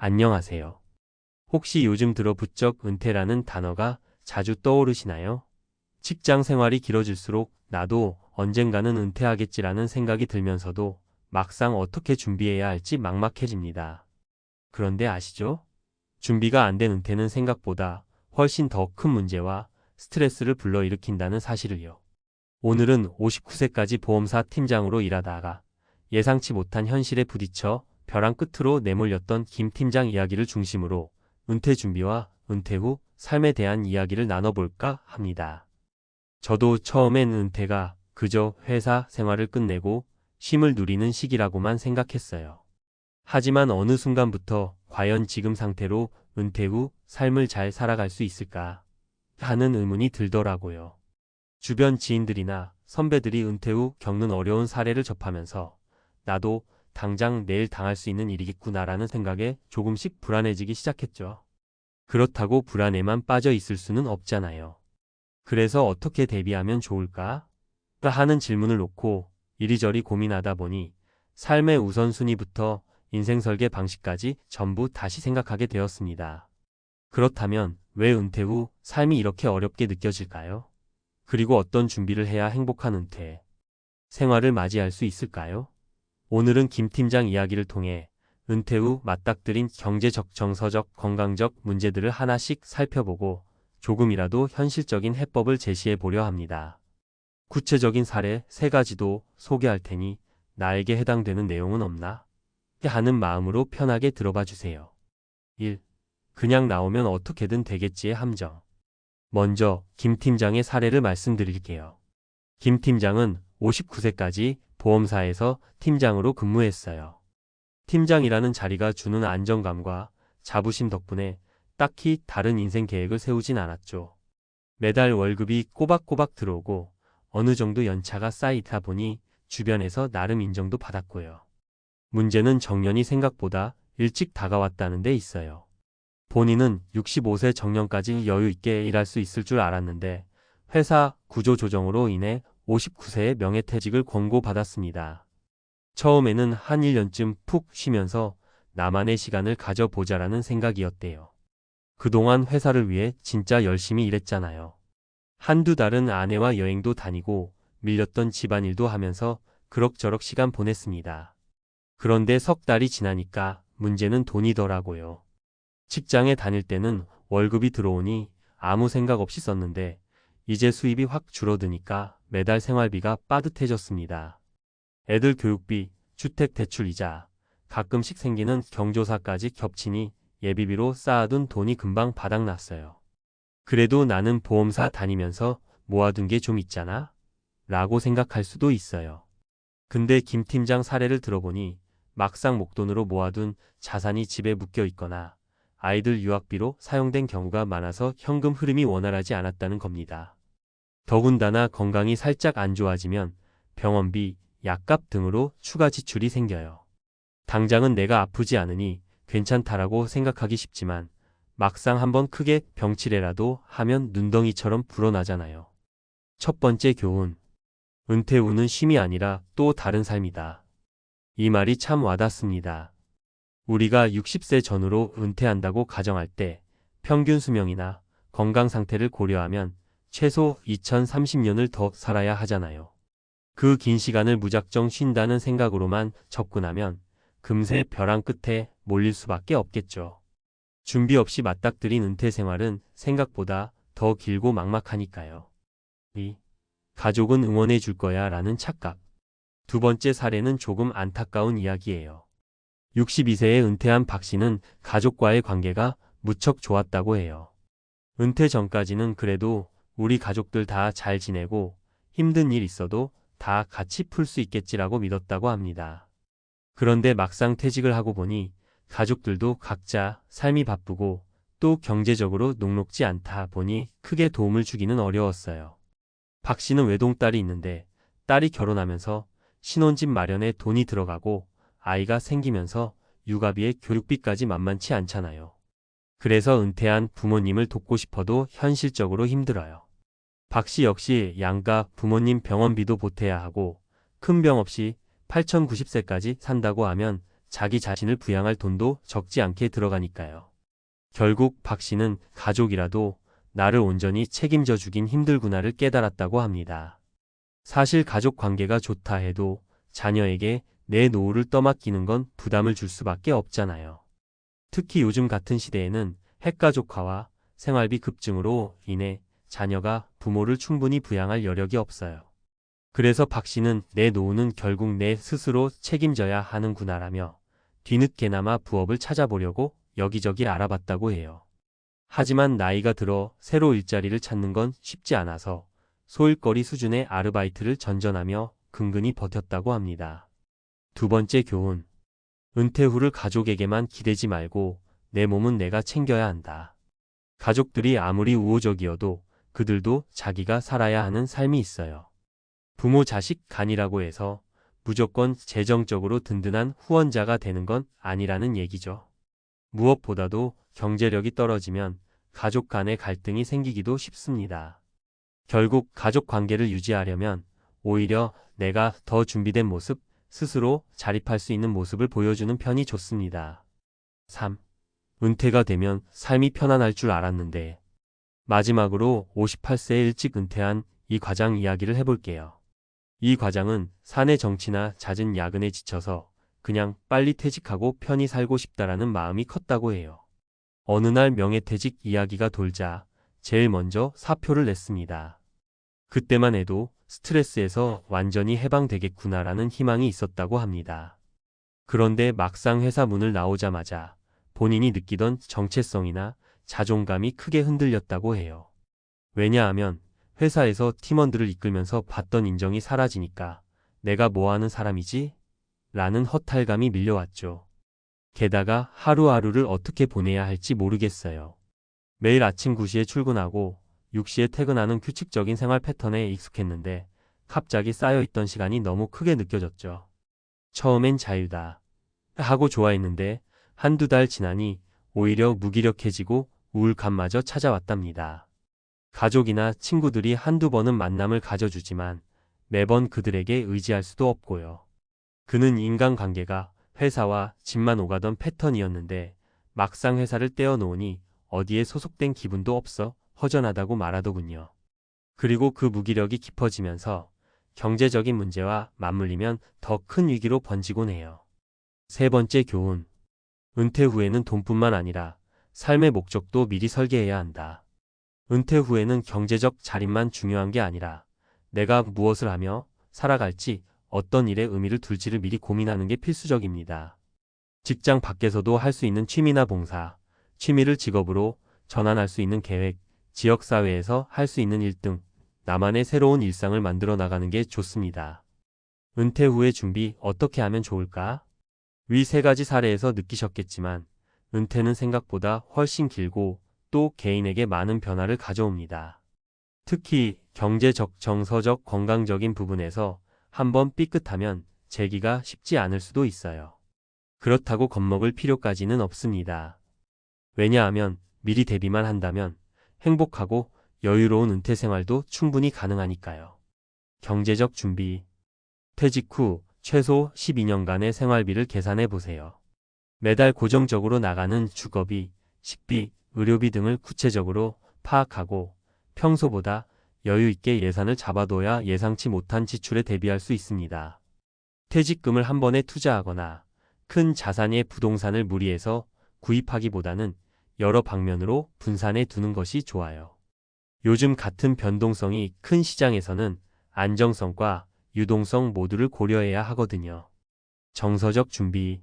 안녕하세요. 혹시 요즘 들어 부쩍 은퇴라는 단어가 자주 떠오르시나요? 직장 생활이 길어질수록 나도 언젠가는 은퇴하겠지라는 생각이 들면서도 막상 어떻게 준비해야 할지 막막해집니다. 그런데 아시죠? 준비가 안 된 은퇴는 생각보다 훨씬 더 큰 문제와 스트레스를 불러일으킨다는 사실을요. 오늘은 59세까지 보험사 팀장으로 일하다가 예상치 못한 현실에 부딪혀 벼랑 끝으로 내몰렸던 김 팀장 이야기를 중심으로 은퇴 준비와 은퇴 후 삶에 대한 이야기를 나눠볼까 합니다. 저도 처음엔 은퇴가 그저 회사 생활을 끝내고 쉼을 누리는 시기라고만 생각했어요. 하지만 어느 순간부터 과연 지금 상태로 은퇴 후 삶을 잘 살아갈 수 있을까 하는 의문이 들더라고요. 주변 지인들이나 선배들이 은퇴 후 겪는 어려운 사례를 접하면서 나도 당장 내일 당할 수 있는 일이겠구나라는 생각에 조금씩 불안해지기 시작했죠. 그렇다고 불안에만 빠져 있을 수는 없잖아요. 그래서 어떻게 대비하면 좋을까? 하는 질문을 놓고 이리저리 고민하다 보니 삶의 우선순위부터 인생 설계 방식까지 전부 다시 생각하게 되었습니다. 그렇다면 왜 은퇴 후 삶이 이렇게 어렵게 느껴질까요? 그리고 어떤 준비를 해야 행복한 은퇴 생활을 맞이할 수 있을까요? 오늘은 김 팀장 이야기를 통해 은퇴 후 맞닥뜨린 경제적, 정서적, 건강적 문제들을 하나씩 살펴보고 조금이라도 현실적인 해법을 제시해 보려 합니다. 구체적인 사례 3가지도 소개할 테니 나에게 해당되는 내용은 없나? 하는 마음으로 편하게 들어봐 주세요. 1. 그냥 나오면 어떻게든 되겠지의 함정. 먼저 김 팀장의 사례를 말씀드릴게요. 김 팀장은 59세까지 보험사에서 팀장으로 근무했어요. 팀장이라는 자리가 주는 안정감과 자부심 덕분에 딱히 다른 인생 계획을 세우진 않았죠. 매달 월급이 꼬박꼬박 들어오고 어느 정도 연차가 쌓이다 보니 주변에서 나름 인정도 받았고요. 문제는 정년이 생각보다 일찍 다가왔다는 데 있어요. 본인은 65세 정년까지 여유 있게 일할 수 있을 줄 알았는데 회사 구조 조정으로 인해 59세에 명예퇴직을 권고받았습니다. 처음에는 한 1년쯤 푹 쉬면서 나만의 시간을 가져보자라는 생각이었대요. 그동안 회사를 위해 진짜 열심히 일했잖아요. 한두 달은 아내와 여행도 다니고 밀렸던 집안일도 하면서 그럭저럭 시간 보냈습니다. 그런데 석 달이 지나니까 문제는 돈이더라고요. 직장에 다닐 때는 월급이 들어오니 아무 생각 없이 썼는데 이제 수입이 확 줄어드니까 매달 생활비가 빠듯해졌습니다. 애들 교육비, 주택 대출이자, 가끔씩 생기는 경조사까지 겹치니 예비비로 쌓아둔 돈이 금방 바닥났어요. 그래도 나는 보험사 다니면서 모아둔 게 좀 있잖아? 라고 생각할 수도 있어요. 근데 김 팀장 사례를 들어보니 막상 목돈으로 모아둔 자산이 집에 묶여 있거나 아이들 유학비로 사용된 경우가 많아서 현금 흐름이 원활하지 않았다는 겁니다. 더군다나 건강이 살짝 안 좋아지면 병원비, 약값 등으로 추가 지출이 생겨요. 당장은 내가 아프지 않으니 괜찮다라고 생각하기 쉽지만 막상 한번 크게 병치레라도 하면 눈덩이처럼 불어나잖아요. 첫 번째 교훈. 은퇴 후는 쉼이 아니라 또 다른 삶이다. 이 말이 참 와닿습니다. 우리가 60세 전후로 은퇴한다고 가정할 때 평균 수명이나 건강 상태를 고려하면 최소 2030년을 더 살아야 하잖아요. 그 긴 시간을 무작정 쉰다는 생각으로만 접근하면 금세 벼랑 끝에 몰릴 수밖에 없겠죠. 준비 없이 맞닥뜨린 은퇴 생활은 생각보다 더 길고 막막하니까요. 2. 가족은 응원해 줄 거야 라는 착각. 두 번째 사례는 조금 안타까운 이야기예요. 62세에 은퇴한 박 씨는 가족과의 관계가 무척 좋았다고 해요. 은퇴 전까지는 그래도 우리 가족들 다 잘 지내고 힘든 일 있어도 다 같이 풀 수 있겠지라고 믿었다고 합니다. 그런데 막상 퇴직을 하고 보니 가족들도 각자 삶이 바쁘고 또 경제적으로 녹록지 않다 보니 크게 도움을 주기는 어려웠어요. 박 씨는 외동딸이 있는데 딸이 결혼하면서 신혼집 마련에 돈이 들어가고 아이가 생기면서 육아비에 교육비까지 만만치 않잖아요. 그래서 은퇴한 부모님을 돕고 싶어도 현실적으로 힘들어요. 박 씨 역시 양가 부모님 병원비도 보태야 하고 큰 병 없이 8090세까지 산다고 하면 자기 자신을 부양할 돈도 적지 않게 들어가니까요. 결국 박 씨는 가족이라도 나를 온전히 책임져 주긴 힘들구나를 깨달았다고 합니다. 사실 가족 관계가 좋다 해도 자녀에게 내 노후를 떠맡기는 건 부담을 줄 수밖에 없잖아요. 특히 요즘 같은 시대에는 핵가족화와 생활비 급증으로 인해 자녀가 부모를 충분히 부양할 여력이 없어요. 그래서 박 씨는 내 노후는 결국 내 스스로 책임져야 하는구나라며 뒤늦게나마 부업을 찾아보려고 여기저기 알아봤다고 해요. 하지만 나이가 들어 새로 일자리를 찾는 건 쉽지 않아서 소일거리 수준의 아르바이트를 전전하며 근근히 버텼다고 합니다. 두 번째 교훈. 은퇴 후를 가족에게만 기대지 말고 내 몸은 내가 챙겨야 한다. 가족들이 아무리 우호적이어도 그들도 자기가 살아야 하는 삶이 있어요. 부모 자식 간이라고 해서 무조건 재정적으로 든든한 후원자가 되는 건 아니라는 얘기죠. 무엇보다도 경제력이 떨어지면 가족 간의 갈등이 생기기도 쉽습니다. 결국 가족 관계를 유지하려면 오히려 내가 더 준비된 모습, 스스로 자립할 수 있는 모습을 보여주는 편이 좋습니다. 3. 은퇴가 되면 삶이 편안할 줄 알았는데. 마지막으로 58세에 일찍 은퇴한 이 과장 이야기를 해볼게요. 이 과장은 사내 정치나 잦은 야근에 지쳐서 그냥 빨리 퇴직하고 편히 살고 싶다라는 마음이 컸다고 해요. 어느 날 명예퇴직 이야기가 돌자 제일 먼저 사표를 냈습니다. 그때만 해도 스트레스에서 완전히 해방되겠구나라는 희망이 있었다고 합니다. 그런데 막상 회사 문을 나오자마자 본인이 느끼던 정체성이나 자존감이 크게 흔들렸다고 해요. 왜냐하면 회사에서 팀원들을 이끌면서 받던 인정이 사라지니까 내가 뭐 하는 사람이지? 라는 허탈감이 밀려왔죠. 게다가 하루하루를 어떻게 보내야 할지 모르겠어요. 매일 아침 9시에 출근하고 6시에 퇴근하는 규칙적인 생활 패턴에 익숙했는데 갑자기 쌓여있던 시간이 너무 크게 느껴졌죠. 처음엔 자유다 하고 좋아했는데 한두 달 지나니 오히려 무기력해지고 우울감마저 찾아왔답니다. 가족이나 친구들이 한두 번은 만남을 가져주지만 매번 그들에게 의지할 수도 없고요. 그는 인간관계가 회사와 집만 오가던 패턴이었는데 막상 회사를 떼어놓으니 어디에 소속된 기분도 없어 허전하다고 말하더군요. 그리고 그 무기력이 깊어지면서 경제적인 문제와 맞물리면 더 큰 위기로 번지곤 해요. 세 번째 교훈. 은퇴 후에는 돈뿐만 아니라 삶의 목적도 미리 설계해야 한다. 은퇴 후에는 경제적 자립만 중요한 게 아니라 내가 무엇을 하며 살아갈지, 어떤 일에 의미를 둘지를 미리 고민하는 게 필수적입니다. 직장 밖에서도 할 수 있는 취미나 봉사, 취미를 직업으로 전환할 수 있는 계획, 지역사회에서 할 수 있는 일 등 나만의 새로운 일상을 만들어 나가는 게 좋습니다. 은퇴 후의 준비 어떻게 하면 좋을까? 위 세 가지 사례에서 느끼셨겠지만 은퇴는 생각보다 훨씬 길고 또 개인에게 많은 변화를 가져옵니다. 특히 경제적, 정서적, 건강적인 부분에서 한번 삐끗하면 재기가 쉽지 않을 수도 있어요. 그렇다고 겁먹을 필요까지는 없습니다. 왜냐하면 미리 대비만 한다면 행복하고 여유로운 은퇴 생활도 충분히 가능하니까요. 경제적 준비. 퇴직 후 최소 12년간의 생활비를 계산해 보세요. 매달 고정적으로 나가는 주거비, 식비, 의료비 등을 구체적으로 파악하고 평소보다 여유 있게 예산을 잡아둬야 예상치 못한 지출에 대비할 수 있습니다. 퇴직금을 한 번에 투자하거나 큰 자산의 부동산을 무리해서 구입하기보다는 여러 방면으로 분산해 두는 것이 좋아요. 요즘 같은 변동성이 큰 시장에서는 안정성과 유동성 모두를 고려해야 하거든요. 정서적 준비.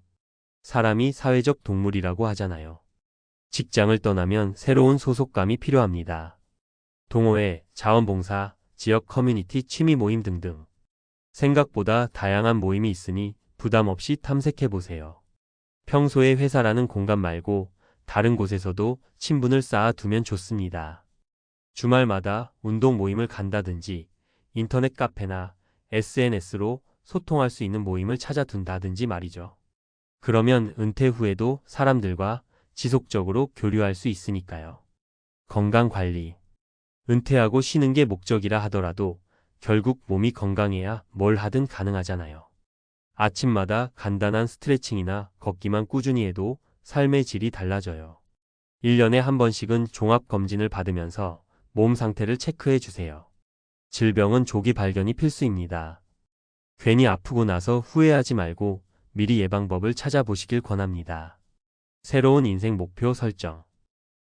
사람이 사회적 동물이라고 하잖아요. 직장을 떠나면 새로운 소속감이 필요합니다. 동호회, 자원봉사, 지역 커뮤니티 취미 모임 등등. 생각보다 다양한 모임이 있으니 부담 없이 탐색해보세요. 평소에 회사라는 공간 말고 다른 곳에서도 친분을 쌓아두면 좋습니다. 주말마다 운동 모임을 간다든지 인터넷 카페나 SNS로 소통할 수 있는 모임을 찾아둔다든지 말이죠. 그러면 은퇴 후에도 사람들과 지속적으로 교류할 수 있으니까요. 건강관리. 은퇴하고 쉬는 게 목적이라 하더라도 결국 몸이 건강해야 뭘 하든 가능하잖아요. 아침마다 간단한 스트레칭이나 걷기만 꾸준히 해도 삶의 질이 달라져요. 1년에 한 번씩은 종합검진을 받으면서 몸 상태를 체크해 주세요. 질병은 조기 발견이 필수입니다. 괜히 아프고 나서 후회하지 말고 미리 예방법을 찾아보시길 권합니다. 새로운 인생 목표 설정.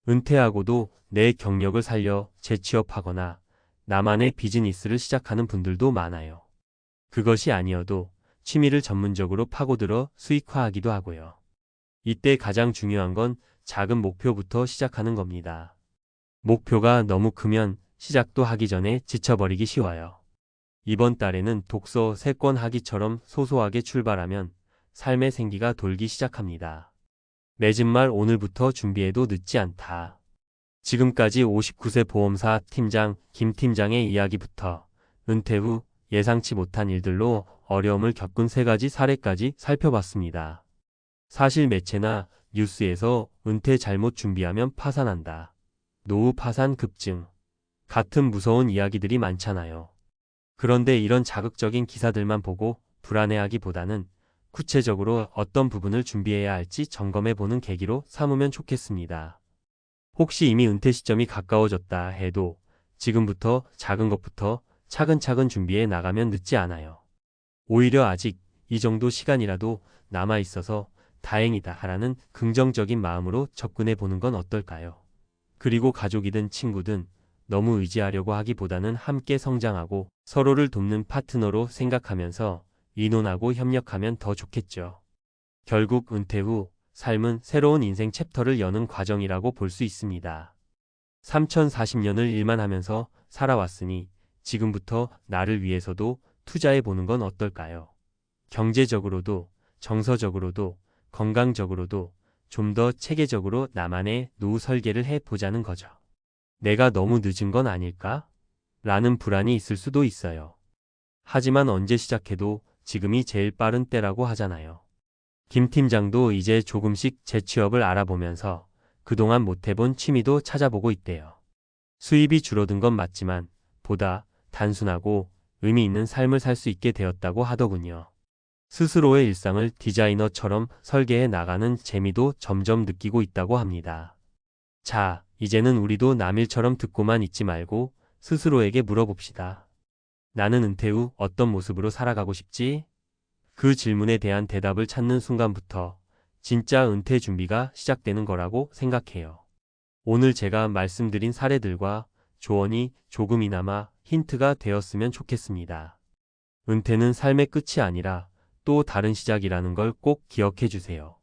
은퇴하고도 내 경력을 살려 재취업하거나 나만의 비즈니스를 시작하는 분들도 많아요. 그것이 아니어도 취미를 전문적으로 파고들어 수익화하기도 하고요. 이때 가장 중요한 건 작은 목표부터 시작하는 겁니다. 목표가 너무 크면 시작도 하기 전에 지쳐버리기 쉬워요. 이번 달에는 독서 3권 하기처럼 소소하게 출발하면 삶의 생기가 돌기 시작합니다. 맺은 말 오늘부터 준비해도 늦지 않다. 지금까지 59세 보험사 팀장 김 팀장의 이야기부터 은퇴 후 예상치 못한 일들로 어려움을 겪은 3가지 사례까지 살펴봤습니다. 사실 매체나 뉴스에서 은퇴 잘못 준비하면 파산한다. 노후 파산 급증. 같은 무서운 이야기들이 많잖아요. 그런데 이런 자극적인 기사들만 보고 불안해하기보다는 구체적으로 어떤 부분을 준비해야 할지 점검해보는 계기로 삼으면 좋겠습니다. 혹시 이미 은퇴 시점이 가까워졌다 해도 지금부터 작은 것부터 차근차근 준비해 나가면 늦지 않아요. 오히려 아직 이 정도 시간이라도 남아있어서 다행이다 라는 긍정적인 마음으로 접근해 보는 건 어떨까요? 그리고 가족이든 친구든 너무 의지하려고 하기보다는 함께 성장하고 서로를 돕는 파트너로 생각하면서 의논하고 협력하면 더 좋겠죠. 결국 은퇴 후 삶은 새로운 인생 챕터를 여는 과정이라고 볼 수 있습니다. 3040년을 일만 하면서 살아왔으니 지금부터 나를 위해서도 투자해 보는 건 어떨까요? 경제적으로도, 정서적으로도, 건강적으로도 좀 더 체계적으로 나만의 노후 설계를 해 보자는 거죠. 내가 너무 늦은 건 아닐까? 라는 불안이 있을 수도 있어요. 하지만 언제 시작해도 지금이 제일 빠른 때라고 하잖아요. 김 팀장도 이제 조금씩 재취업을 알아보면서 그동안 못 해본 취미도 찾아보고 있대요. 수입이 줄어든 건 맞지만 보다 단순하고 의미 있는 삶을 살 수 있게 되었다고 하더군요. 스스로의 일상을 디자이너처럼 설계해 나가는 재미도 점점 느끼고 있다고 합니다. 자, 이제는 우리도 남일처럼 듣고만 있지 말고 스스로에게 물어봅시다. 나는 은퇴 후 어떤 모습으로 살아가고 싶지? 그 질문에 대한 대답을 찾는 순간부터 진짜 은퇴 준비가 시작되는 거라고 생각해요. 오늘 제가 말씀드린 사례들과 조언이 조금이나마 힌트가 되었으면 좋겠습니다. 은퇴는 삶의 끝이 아니라 또 다른 시작이라는 걸 꼭 기억해 주세요.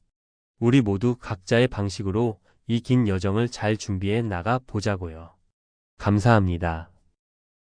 우리 모두 각자의 방식으로 이 긴 여정을 잘 준비해 나가 보자고요. 감사합니다.